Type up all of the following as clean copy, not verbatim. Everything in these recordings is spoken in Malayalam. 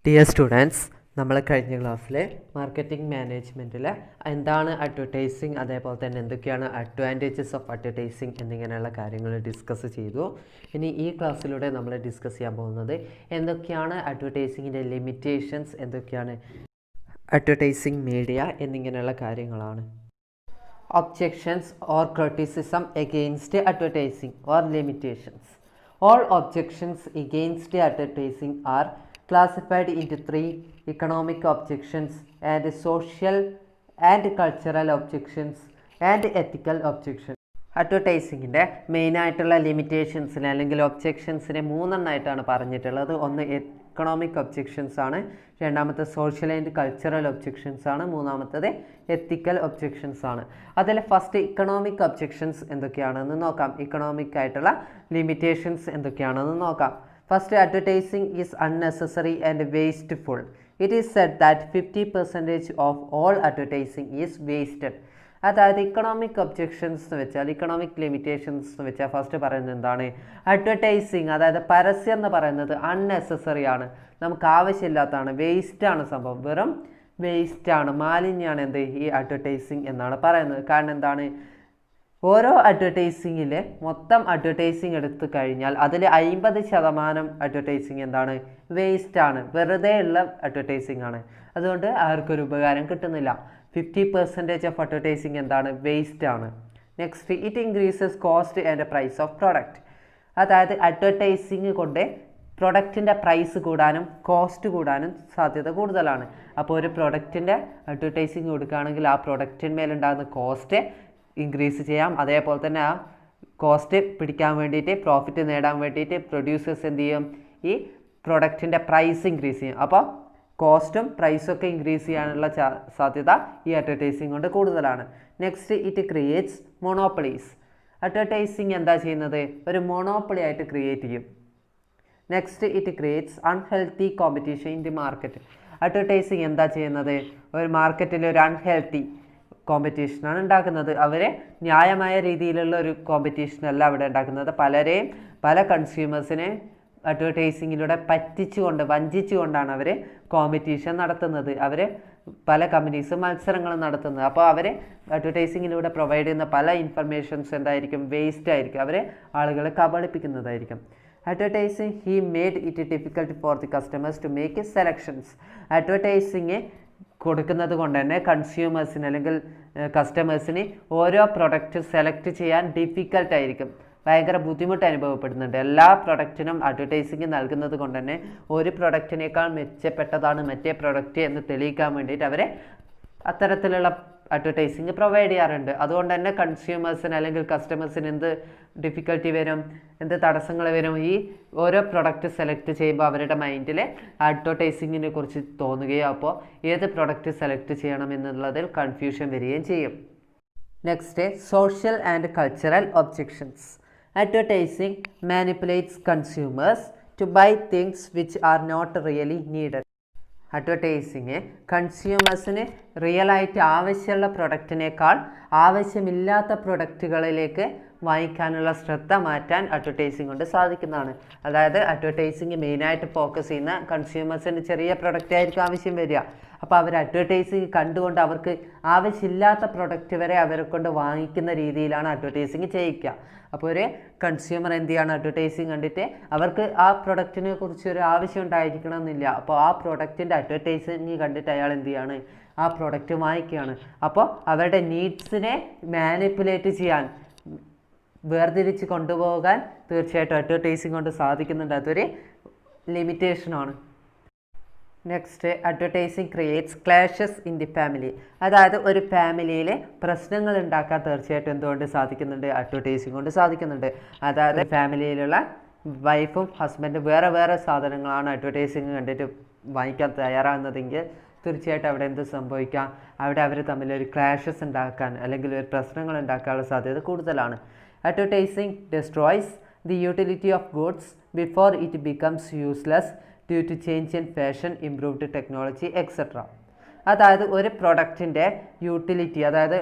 ഡിയർ സ്റ്റുഡൻസ്, നമ്മൾ കഴിഞ്ഞ ക്ലാസ്സിൽ മാർക്കറ്റിംഗ് മാനേജ്മെൻറ്റിൽ എന്താണ് അഡ്വർടൈസിങ്, അതേപോലെ തന്നെ എന്തൊക്കെയാണ് അഡ്വാൻറ്റേജസ് ഓഫ് അഡ്വർടൈസിങ് എന്നിങ്ങനെയുള്ള കാര്യങ്ങൾ ഡിസ്കസ് ചെയ്തു. ഇനി ഈ ക്ലാസ്സിലൂടെ നമ്മൾ ഡിസ്കസ് ചെയ്യാൻ പോകുന്നത് എന്തൊക്കെയാണ് അഡ്വർടൈസിങ്ങിൻ്റെ ലിമിറ്റേഷൻസ്, എന്തൊക്കെയാണ് അഡ്വർടൈസിങ് മീഡിയ എന്നിങ്ങനെയുള്ള കാര്യങ്ങളാണ്. Objections or criticism against advertising or limitations. All objections against advertising are classified into three: economic objections and social and cultural objections and ethical objections. അഡ്വർടൈസിങ്ങിൻ്റെ മെയിനായിട്ടുള്ള ലിമിറ്റേഷൻസിന് അല്ലെങ്കിൽ ഒബ്ജെക്ഷൻസിനെ മൂന്നെണ്ണമായിട്ടാണ് പറഞ്ഞിട്ടുള്ളത്. ഒന്ന് എക്കണോമിക് ഒബ്ജെക്ഷൻസ് ആണ്, രണ്ടാമത്തെ സോഷ്യൽ ആൻഡ് കൾച്ചറൽ ഒബ്ജെക്ഷൻസ് ആണ്, മൂന്നാമത്തത് എത്തിക്കൽ ഒബ്ജെക്ഷൻസ് ആണ്. അതിൽ ഫസ്റ്റ് ഇക്കണോമിക് ഒബ്ജെക്ഷൻസ് എന്തൊക്കെയാണെന്ന് നോക്കാം. ഇക്കണോമിക് ആയിട്ടുള്ള ലിമിറ്റേഷൻസ് എന്തൊക്കെയാണെന്ന് നോക്കാം. First, advertising is unnecessary and wasteful. It is said that 50% of all advertising is wasted. അതായത് ഇക്കണോമിക് ഒബ്ജെക്ഷൻസ് എന്ന് വെച്ചാൽ, ഇക്കണോമിക് ലിമിറ്റേഷൻസ് എന്ന് വെച്ചാൽ ഫസ്റ്റ് പറയുന്നത് എന്താണ്? അഡ്വർടൈസിങ്, അതായത് പരസ്യം എന്ന് പറയുന്നത് അൺനെസസറി ആണ്, നമുക്ക് ആവശ്യമില്ലാത്തതാണ്, വേസ്റ്റാണ്, സംഭവം വെറും വേസ്റ്റാണ്, മാലിന്യമാണ് എന്ത് ഈ അഡ്വർടൈസിങ് എന്നാണ് പറയുന്നത്. കാരണം എന്താണ്? ഓരോ അഡ്വർടൈസിങ്ങിൽ മൊത്തം അഡ്വർടൈസിങ് എടുത്തു കഴിഞ്ഞാൽ അതിൽ 50% അഡ്വർടൈസിങ് എന്താണ്? വേസ്റ്റാണ്, വെറുതെ ഉള്ള അഡ്വർടൈസിങ് ആണ്. അതുകൊണ്ട് ആർക്കൊരു ഉപകാരം കിട്ടുന്നില്ല. 50% ഓഫ് അഡ്വർടൈസിങ് എന്താണ്? വേസ്റ്റ് ആണ്. Next, it increases cost and price of product. അതായത് അഡ്വർടൈസിങ് കൊണ്ട് പ്രൊഡക്റ്റിൻ്റെ പ്രൈസ് കൂടാനും കോസ്റ്റ് കൂടാനും സാധ്യത കൂടുതലാണ്. അപ്പോൾ ഒരു പ്രൊഡക്റ്റിൻ്റെ അഡ്വർടൈസിങ് കൊടുക്കുകയാണെങ്കിൽ ആ പ്രൊഡക്റ്റിന്മേലുണ്ടാകുന്ന കോസ്റ്റ് ഇൻക്രീസ് ചെയ്യാം. അതേപോലെ തന്നെ ആ കോസ്റ്റ് പിടിക്കാൻ വേണ്ടിയിട്ട്, പ്രോഫിറ്റ് നേടാൻ വേണ്ടിയിട്ട് പ്രൊഡ്യൂസേഴ്സ് എന്ത് ചെയ്യും? ഈ പ്രൊഡക്റ്റിൻ്റെ പ്രൈസ് ഇൻക്രീസ് ചെയ്യും. അപ്പോൾ കോസ്റ്റും പ്രൈസൊക്കെ ഇൻക്രീസ് ചെയ്യാനുള്ള സാധ്യത ഈ അഡ്വർടൈസിങ് കൊണ്ട് കൂടുതലാണ്. Next, it creates monopolies. Advertising എന്താ ചെയ്യുന്നത്? ഒരു മൊണോപ്പൊളി ആയിട്ട് ക്രിയേറ്റ് ചെയ്യും. Next, it creates unhealthy competition in the market. Advertising എന്താ ചെയ്യുന്നത്? ഒരു മാർക്കറ്റിൽ ഒരു അൺഹെൽത്തി കോമ്പറ്റീഷനാണ് ഉണ്ടാക്കുന്നത്. അവർ ന്യായമായ രീതിയിലുള്ള ഒരു കോമ്പറ്റീഷനല്ല അവിടെ ഉണ്ടാക്കുന്നത്. പല കൺസ്യൂമേഴ്സിനെ അഡ്വർടൈസിങ്ങിലൂടെ വഞ്ചിച്ചുകൊണ്ടാണ് അവർ കോമ്പറ്റീഷൻ നടത്തുന്നത്. അവർ പല കമ്പനീസ് മത്സരങ്ങൾ നടത്തുന്നത്. അപ്പോൾ അവർ അഡ്വർടൈസിങ്ങിലൂടെ പ്രൊവൈഡ് ചെയ്യുന്ന പല ഇൻഫർമേഷൻസ് എന്തായിരിക്കും? വേസ്റ്റ് ആയിരിക്കും, അവരെ ആളുകളെ കബളിപ്പിക്കുന്നതായിരിക്കും. Advertising he made it difficult for the customers to make selections. Advertising കൊടുക്കുന്നത് കൊണ്ട് തന്നെ കൺസ്യൂമേഴ്സിന് അല്ലെങ്കിൽ കസ്റ്റമേഴ്സിന് ഓരോ പ്രൊഡക്റ്റ് സെലക്ട് ചെയ്യാൻ ഡിഫിക്കൽട്ടായിരിക്കും, ഭയങ്കര ബുദ്ധിമുട്ട് അനുഭവപ്പെടുന്നുണ്ട്. എല്ലാ പ്രൊഡക്റ്റിനും അഡ്വർടൈസിങ് നൽകുന്നത് കൊണ്ട് തന്നെ ഒരു പ്രൊഡക്റ്റിനേക്കാൾ മെച്ചപ്പെട്ടതാണ് മറ്റേ പ്രൊഡക്റ്റ് എന്ന് തെളിയിക്കാൻ വേണ്ടിയിട്ട് അവരെ അത്തരത്തിലുള്ള അഡ്വർടൈസിങ് പ്രൊവൈഡ് ചെയ്യാറുണ്ട്. അതുകൊണ്ട് തന്നെ കൺസ്യൂമേഴ്സിന് അല്ലെങ്കിൽ കസ്റ്റമേഴ്സിന് എന്ത് ഡിഫിക്കൽട്ടി വരും, എന്ത് തടസ്സങ്ങൾ വരും? ഈ ഓരോ പ്രൊഡക്റ്റ് സെലക്ട് ചെയ്യുമ്പോൾ അവരുടെ മൈൻഡിൽ അഡ്വർടൈസിങ്ങിനെ കുറിച്ച് തോന്നുകയോ അപ്പോൾ ഏത് പ്രൊഡക്റ്റ് സെലക്ട് ചെയ്യണം എന്നുള്ളതിൽ കൺഫ്യൂഷൻ വരികയും ചെയ്യും. Next, social and cultural objections. Advertising manipulates consumers to buy things which are not really needed. Advertising കൺസ്യൂമേഴ്സിന് റിയലായിട്ട് ആവശ്യമുള്ള പ്രൊഡക്റ്റിനേക്കാൾ ആവശ്യമില്ലാത്ത പ്രൊഡക്റ്റുകളിലേക്ക് വാങ്ങിക്കാനുള്ള ശ്രദ്ധ മാറ്റാൻ അഡ്വർടൈസിങ് കൊണ്ട് സാധിക്കുന്നതാണ്. അതായത് അഡ്വർടൈസിങ് മെയിനായിട്ട് ഫോക്കസ് ചെയ്യുന്ന കൺസ്യൂമേഴ്സിന് ചെറിയ പ്രൊഡക്റ്റ് ആയിരിക്കും ആവശ്യം വരിക. അപ്പോൾ അവർ അഡ്വർടൈസിങ് കണ്ടുകൊണ്ട് അവർക്ക് ആവശ്യമില്ലാത്ത പ്രൊഡക്റ്റ് വരെ അവരെ കൊണ്ട് വാങ്ങിക്കുന്ന രീതിയിലാണ് അഡ്വർടൈസിങ് ചെയ്യിക്കുക. അപ്പോൾ ഒരു കൺസ്യൂമർ എന്ത് ചെയ്യാണ്? അഡ്വർടൈസിങ് കണ്ടിട്ട് അവർക്ക് ആ പ്രൊഡക്റ്റിനെ കുറിച്ച് ഒരു ആവശ്യം ഉണ്ടായിരിക്കണം എന്നില്ല. അപ്പോൾ ആ പ്രൊഡക്റ്റിൻ്റെ അഡ്വർടൈസിങ് കണ്ടിട്ട് അയാൾ എന്ത് ചെയ്യാണ്? ആ പ്രൊഡക്റ്റ് വാങ്ങിക്കുകയാണ്. അപ്പോൾ അവരുടെ നീഡ്സിനെ മാനിപ്പുലേറ്റ് ചെയ്യാൻ, വേർതിരിച്ച് കൊണ്ടുപോകാൻ തീർച്ചയായിട്ടും അഡ്വർടൈസിങ് കൊണ്ട് സാധിക്കുന്നുണ്ട്. അതൊരു ലിമിറ്റേഷനാണ്. Next, advertising creates clashes in the family. അതായത് ഒരു ഫാമിലിയിൽ പ്രശ്നങ്ങൾ ഉണ്ടാക്കാൻ തീർച്ചയായിട്ടും എന്തുകൊണ്ട് സാധിക്കുന്നുണ്ട്? അഡ്വർടൈസിങ് കൊണ്ട് സാധിക്കുന്നുണ്ട്. അതായത് ഫാമിലിയിലുള്ള വൈഫും ഹസ്ബൻഡും വേറെ സാധനങ്ങളാണ് അഡ്വർടൈസിങ് കണ്ടിട്ട് വാങ്ങിക്കാൻ തയ്യാറാകുന്നതെങ്കിൽ തീർച്ചയായിട്ടും അവിടെ എന്ത് സംഭവിക്കാം? അവിടെ അവർ തമ്മിലൊരു ക്ലാഷസ് ഉണ്ടാക്കാൻ അല്ലെങ്കിൽ ഒരു പ്രശ്നങ്ങൾ ഉണ്ടാക്കാനുള്ള സാധ്യത കൂടുതലാണ്. Advertising destroys the utility of goods before it becomes useless due to change in fashion, improved technology etcetera. അതായത് ഒരു പ്രൊഡക്റ്റിൻ്റെ യൂട്ടിലിറ്റി, അതായത്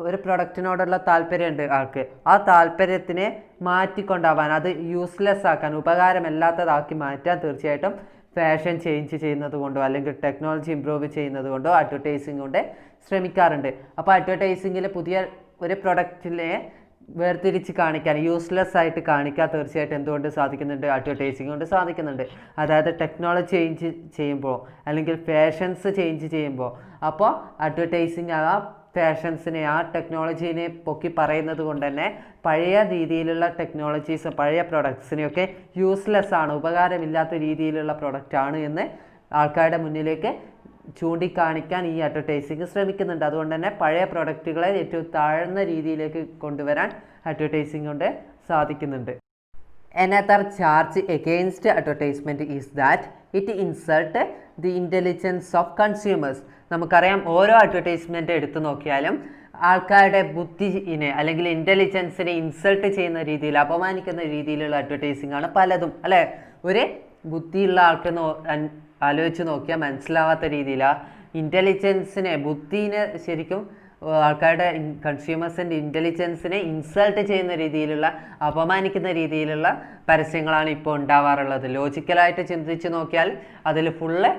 ഒരു പ്രൊഡക്റ്റിനോടുള്ള താല്പര്യമുണ്ട് ആൾക്ക്, ആ താല്പര്യത്തിനെ മാറ്റിക്കൊണ്ടാവാൻ, അത് യൂസ്ലെസ് ആക്കാൻ, ഉപകാരമല്ലാത്തതാക്കി മാറ്റാൻ തീർച്ചയായിട്ടും ഫാഷൻ ചേഞ്ച് ചെയ്യുന്നത് കൊണ്ടോ അല്ലെങ്കിൽ ടെക്നോളജി ഇമ്പ്രൂവ് ചെയ്യുന്നത് കൊണ്ടോ അഡ്വർടൈസിങ് കൊണ്ട് ശ്രമിക്കാറുണ്ട്. അപ്പോൾ അഡ്വർടൈസിങ്ങിൽ പുതിയ ഒരു പ്രൊഡക്റ്റിനെ വേർതിരിച്ച് കാണിക്കാൻ, യൂസ്ലെസ് ആയിട്ട് കാണിക്കാൻ തീർച്ചയായിട്ടും എന്തുകൊണ്ട് സാധിക്കുന്നുണ്ട്? അഡ്വർടൈസിങ് കൊണ്ട് സാധിക്കുന്നുണ്ട്. അതായത് ടെക്നോളജി ചേഞ്ച് ചെയ്യുമ്പോൾ അല്ലെങ്കിൽ ഫാഷൻസ് ചേഞ്ച് ചെയ്യുമ്പോൾ അപ്പോൾ അഡ്വർടൈസിങ് ആ ഫാഷൻസിനെ, ആ ടെക്നോളജീനെ പൊക്കി പറയുന്നത് കൊണ്ട് തന്നെ പഴയ രീതിയിലുള്ള ടെക്നോളജീസ്, പഴയ പ്രൊഡക്ട്സിനെയൊക്കെ യൂസ്ലെസ് ആണ്, ഉപകാരമില്ലാത്ത രീതിയിലുള്ള പ്രൊഡക്റ്റാണ് എന്ന് ആൾക്കാരുടെ മുന്നിലേക്ക് ചൂണ്ടിക്കാണിക്കാൻ ഈ അഡ്വർടൈസിങ് ശ്രമിക്കുന്നുണ്ട്. അതുകൊണ്ട് തന്നെ പഴയ പ്രൊഡക്റ്റുകളെ ഏറ്റവും താഴ്ന്ന രീതിയിലേക്ക് കൊണ്ടുവരാൻ അഡ്വർടൈസിങ് കൊണ്ട് സാധിക്കുന്നുണ്ട്. Another charge against advertisement is that it insult the intelligence of consumers. നമുക്കറിയാം, ഓരോ അഡ്വർടൈസ്മെൻ്റ് എടുത്തു നോക്കിയാലും ആൾക്കാരുടെ ബുദ്ധിനെ അല്ലെങ്കിൽ ഇൻ്റലിജൻസിനെ ഇൻസൾട്ട് ചെയ്യുന്ന രീതിയിൽ, അപമാനിക്കുന്ന രീതിയിലുള്ള അഡ്വർടൈസിംഗ് ആണ് പലതും, അല്ലേ? ഒരു ബുദ്ധിയുള്ള ആൾക്ക് ആലോചിച്ച് നോക്കിയാൽ മനസ്സിലാവാത്ത രീതിയിലാണ് ഇൻ്റലിജൻസിനെ, ബുദ്ധിനെ ശരിക്കും ആൾക്കാരുടെ കൺസ്യൂമേഴ്സിൻ്റെ ഇൻ്റലിജൻസിനെ ഇൻസൾട്ട് ചെയ്യുന്ന രീതിയിലുള്ള, അപമാനിക്കുന്ന രീതിയിലുള്ള പരസ്യങ്ങളാണ് ഇപ്പോൾ ഉണ്ടാവാറുള്ളത്. ലോജിക്കലായിട്ട് ചിന്തിച്ച് നോക്കിയാൽ അതിൽ ഫുള്ള്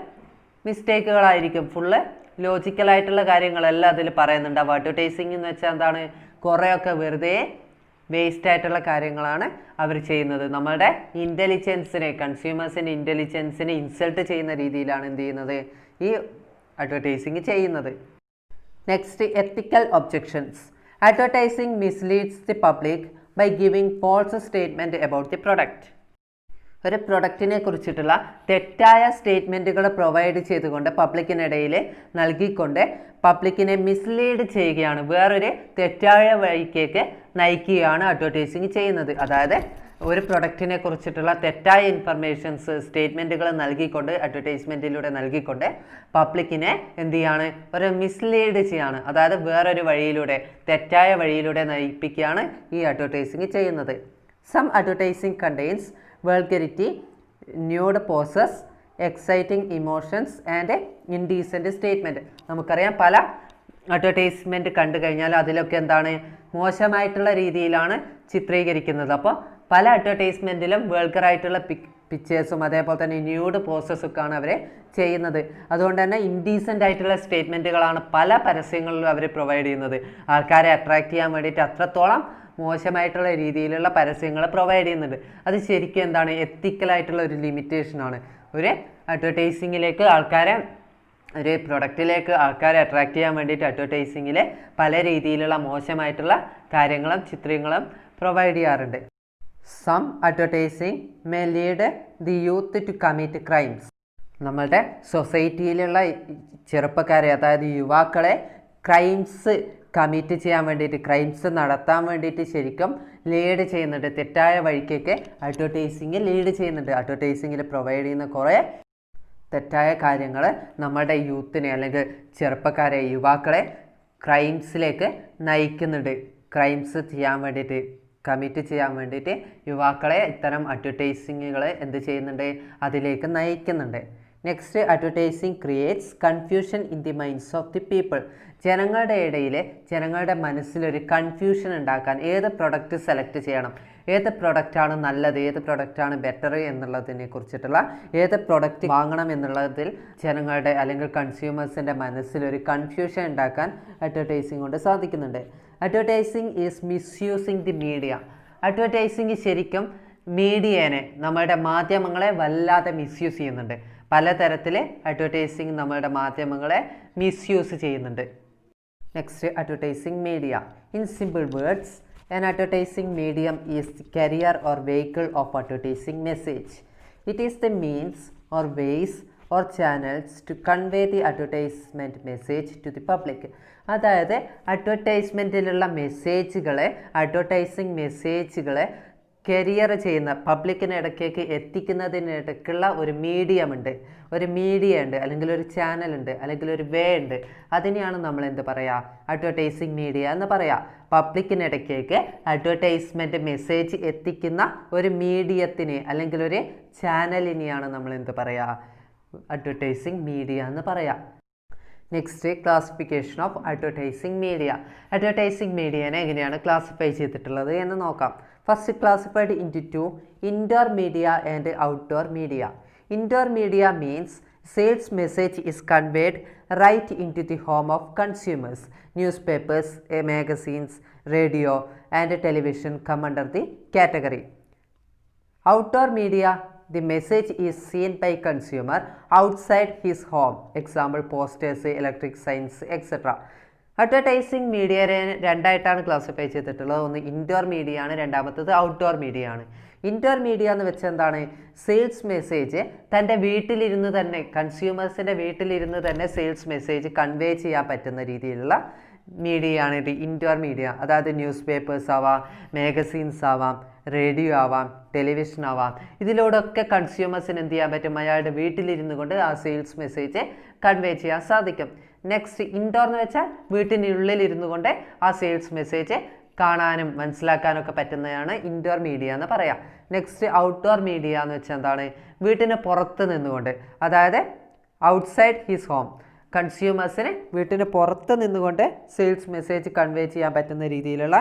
മിസ്റ്റേക്കുകളായിരിക്കും, ഫുള്ള് ലോജിക്കലായിട്ടുള്ള കാര്യങ്ങളെല്ലാം അതിൽ പറയുന്നുണ്ട്. അപ്പോൾ അഡ്വർടൈസിംഗ് എന്ന് വെച്ചാൽ എന്താണ്? കുറേയൊക്കെ വെറുതെ വേസ്റ്റ് ആയിട്ടുള്ള കാര്യങ്ങളാണ് അവർ ചെയ്യുന്നത്. നമ്മളുടെ ഇൻ്റലിജൻസിനെ, കൺസ്യൂമേഴ്സിൻ്റെ ഇൻ്റലിജൻസിനെ ഇൻസൾട്ട് ചെയ്യുന്ന രീതിയിലാണ് എന്ത് ചെയ്യുന്നത്? ഈ അഡ്വർടൈസിംഗ് ചെയ്യുന്നത്. Next, ethical objections. Advertising misleads the public by giving false statement about the product. ഒരു പ്രൊഡക്റ്റിനെ കുറിച്ചിട്ടുള്ള തെറ്റായ സ്റ്റേറ്റ്മെൻറ്റുകൾ പ്രൊവൈഡ് ചെയ്തുകൊണ്ട് പബ്ലിക്കിനിടയിൽ നൽകിക്കൊണ്ട് പബ്ലിക്കിനെ മിസ്ലീഡ് ചെയ്യുകയാണ്, വേറൊരു തെറ്റായ വഴിക്കേക്ക് നയിക്കുകയാണ് അഡ്വർടൈസിങ് ചെയ്യുന്നത്. അതായത് ഒരു പ്രൊഡക്റ്റിനെ കുറിച്ചിട്ടുള്ള തെറ്റായ ഇൻഫർമേഷൻസ്, സ്റ്റേറ്റ്മെൻറ്റുകൾ നൽകിക്കൊണ്ട്, അഡ്വർടൈസ്മെൻറ്റിലൂടെ നൽകിക്കൊണ്ട് പബ്ലിക്കിനെ എന്ത് ചെയ്യാണ്? ഒരു മിസ്ലീഡ് ചെയ്യാണ്. അതായത് വേറൊരു വഴിയിലൂടെ, തെറ്റായ വഴിയിലൂടെ നയിപ്പിക്കുകയാണ് ഈ അഡ്വർടൈസിങ് ചെയ്യുന്നത്. Some advertising contains vulgarity, nude poses, exciting emotions and indecent statement. നമുക്കറിയാം, പല അഡ്വർടൈസ്മെൻറ്റ് കണ്ടു കഴിഞ്ഞാൽ അതിലൊക്കെ എന്താണ്? മോശമായിട്ടുള്ള രീതിയിലാണ് ചിത്രീകരിക്കുന്നത്. അപ്പോൾ പല അഡ്വർടൈസ്മെൻറ്റിലും വേൾഗറായിട്ടുള്ള പിക്ചേഴ്സും അതേപോലെ തന്നെ ന്യൂഡ് പോസസൊക്കെയാണ് അവർ ചെയ്യുന്നത്. അതുകൊണ്ട് തന്നെ ഇൻഡീസൻ്റ് ആയിട്ടുള്ള സ്റ്റേറ്റ്മെൻറ്റുകളാണ് പല പരസ്യങ്ങളിലും അവർ പ്രൊവൈഡ് ചെയ്യുന്നത്. ആൾക്കാരെ അട്രാക്റ്റ് ചെയ്യാൻ വേണ്ടിയിട്ട് അത്രത്തോളം മോശമായിട്ടുള്ള രീതിയിലുള്ള പരസ്യങ്ങൾ പ്രൊവൈഡ് ചെയ്യുന്നുണ്ട്. അത് ശരിക്കും എന്താണ്? എത്തിക്കലായിട്ടുള്ള ഒരു ലിമിറ്റേഷനാണ്. ഒരു അഡ്വർടൈസിങ്ങിലേക്ക് ആൾക്കാരെ, ഒരു പ്രൊഡക്റ്റിലേക്ക് ആൾക്കാരെ അട്രാക്റ്റ് ചെയ്യാൻ വേണ്ടിയിട്ട് അഡ്വർടൈസിങ്ങിൽ പല രീതിയിലുള്ള മോശമായിട്ടുള്ള കാര്യങ്ങളും ചിത്രങ്ങളും പ്രൊവൈഡ് ചെയ്യാറുണ്ട്. Some advertising may lead the youth to commit crimes. നമ്മളുടെ സൊസൈറ്റിയിലുള്ള ചെറുപ്പക്കാരെ, അതായത് യുവാക്കളെ ക്രൈംസ് കമ്മിറ്റ് ചെയ്യാൻ വേണ്ടിയിട്ട്, ക്രൈംസ് നടത്താൻ വേണ്ടിയിട്ട് ശരിക്കും ലീഡ് ചെയ്യുന്നുണ്ട്. തെറ്റായ വഴിക്കൊക്കെ അഡ്വർടൈസിങ് ലീഡ് ചെയ്യുന്നുണ്ട്. അഡ്വർടൈസിങ്ങിൽ പ്രൊവൈഡ് ചെയ്യുന്ന കുറേ തെറ്റായ കാര്യങ്ങൾ നമ്മുടെ യൂത്തിനെ അല്ലെങ്കിൽ ചെറുപ്പക്കാരെ, യുവാക്കളെ ക്രൈംസിലേക്ക് നയിക്കുന്നുണ്ട്. ക്രൈംസ് ചെയ്യാൻ വേണ്ടിയിട്ട്, കമ്മിറ്റ് ചെയ്യാൻ വേണ്ടിയിട്ട് യുവാക്കളെ ഇത്തരം അഡ്വർടൈസിങ്ങുകൾ എന്ത് ചെയ്യുന്നുണ്ട്? അതിലേക്ക് നയിക്കുന്നുണ്ട്. Next, advertising creates confusion in the minds of the people. ജനങ്ങളുടെ ഇടയിൽ, ജനങ്ങളുടെ മനസ്സിലൊരു കൺഫ്യൂഷൻ ഉണ്ടാക്കാൻ ഏത് പ്രൊഡക്റ്റ് സെലക്ട് ചെയ്യണം, ഏത് പ്രൊഡക്റ്റാണ് നല്ലത്, ഏത് പ്രൊഡക്റ്റാണ് ബെറ്റർ എന്നുള്ളതിനെ കുറിച്ചിട്ടുള്ള, ഏത് പ്രൊഡക്റ്റ് വാങ്ങണം എന്നുള്ളതിൽ ജനങ്ങളുടെ അല്ലെങ്കിൽ കൺസ്യൂമേഴ്സിൻ്റെ മനസ്സിലൊരു കൺഫ്യൂഷൻ ഉണ്ടാക്കാൻ അഡ്വർടൈസിങ് കൊണ്ട് സാധിക്കുന്നുണ്ട്. Advertising is misusing the media. Advertising ശരിക്കും മീഡിയേനെ, നമ്മുടെ മാധ്യമങ്ങളെ വല്ലാതെ മിസ്യൂസ് ചെയ്യുന്നുണ്ട്. പലതരത്തിൽ അഡ്വർടൈസിങ് നമ്മളുടെ മാധ്യമങ്ങളെ മിസ്യൂസ് ചെയ്യുന്നുണ്ട്. Next, advertising media. In simple words, an advertising medium is the carrier or vehicle of advertising message. It is the means or ways or channels to convey the advertisement message to the public. അതായത് അഡ്വർടൈസ്മെൻറ്റിലുള്ള മെസ്സേജുകളെ, അഡ്വർടൈസിങ് മെസ്സേജുകളെ കരിയർ ചെയ്യുന്ന, പബ്ലിക്കിനിടയ്ക്കേക്ക് എത്തിക്കുന്നതിനിടയ്ക്കുള്ള ഒരു മീഡിയമുണ്ട്, ഒരു മീഡിയ ഉണ്ട്, അല്ലെങ്കിൽ ഒരു ചാനലുണ്ട്, അല്ലെങ്കിൽ ഒരു വേ ഉണ്ട്. അതിനെയാണ് നമ്മൾ എന്ത് പറയുക? അഡ്വർടൈസിങ് മീഡിയ എന്ന് പറയുക. പബ്ലിക്കിനിടയ്ക്കേക്ക് അഡ്വർടൈസ്മെൻറ്റ് മെസ്സേജ് എത്തിക്കുന്ന ഒരു മീഡിയത്തിനെ അല്ലെങ്കിൽ ഒരു ചാനലിനെയാണ് നമ്മൾ എന്ത് പറയുക? അഡ്വർടൈസിങ് മീഡിയ എന്ന് പറയാം. Next, classification of advertising media. Advertising മീഡിയനെ എങ്ങനെയാണ് ക്ലാസിഫൈ ചെയ്തിട്ടുള്ളത് എന്ന് നോക്കാം. First, classified into two, indoor media and outdoor media. Intermedia means sales message is conveyed right into the home of consumers. Newspapers, magazines, radio and television come under the category. Outdoor media, the message is seen by consumer outside his home. Example, posters, electric signs, etc. Advertising മീഡിയയെ രണ്ടായിട്ടാണ് ക്ലാസിഫൈ ചെയ്തിട്ടുള്ളത്. ഒന്ന് ഇൻഡോർ മീഡിയ ആണ്, രണ്ടാമത്തത് ഔട്ട്ഡോർ മീഡിയ ആണ്. ഇൻഡോർ മീഡിയ എന്ന് വെച്ചാൽ എന്താണ്? സെയിൽസ് മെസ്സേജ് തൻ്റെ വീട്ടിലിരുന്ന് തന്നെ, കൺസ്യൂമേഴ്സിൻ്റെ വീട്ടിലിരുന്ന് തന്നെ സെയിൽസ് മെസ്സേജ് കൺവേ ചെയ്യാൻ പറ്റുന്ന രീതിയിലുള്ള മീഡിയ ആണ് ഇത് ഇൻഡോർ മീഡിയ. അതായത് ന്യൂസ് പേപ്പേഴ്സ് ആവാം, മാഗസീൻസ് ആവാം, റേഡിയോ ആവാം, ടെലിവിഷൻ ആവാം. ഇതിലൂടെയൊക്കെ കൺസ്യൂമേഴ്സിന് എന്ത് ചെയ്യാൻ പറ്റും? അയാളുടെ വീട്ടിലിരുന്ന് കൊണ്ട് ആ സെയിൽസ് മെസ്സേജ് കൺവേ ചെയ്യാൻ സാധിക്കും. നെക്സ്റ്റ്, ഇൻഡോർ എന്ന് വെച്ചാൽ വീട്ടിനുള്ളിൽ ഇരുന്നു കൊണ്ട് ആ സെയിൽസ് മെസ്സേജ് കാണാനും മനസ്സിലാക്കാനൊക്കെ പറ്റുന്നതാണ് ഇൻഡോർ മീഡിയ എന്ന് പറയാം. നെക്സ്റ്റ്, ഔട്ട്ഡോർ മീഡിയ എന്ന് വെച്ചാൽ എന്താണ്? വീട്ടിന് പുറത്ത് നിന്നുകൊണ്ട്, അതായത് ഔട്ട്സൈഡ് ഹിസ് ഹോം, കൺസ്യൂമേഴ്സിന് വീട്ടിന് പുറത്ത് നിന്നുകൊണ്ട് സെയിൽസ് മെസ്സേജ് കൺവേ ചെയ്യാൻ പറ്റുന്ന രീതിയിലുള്ള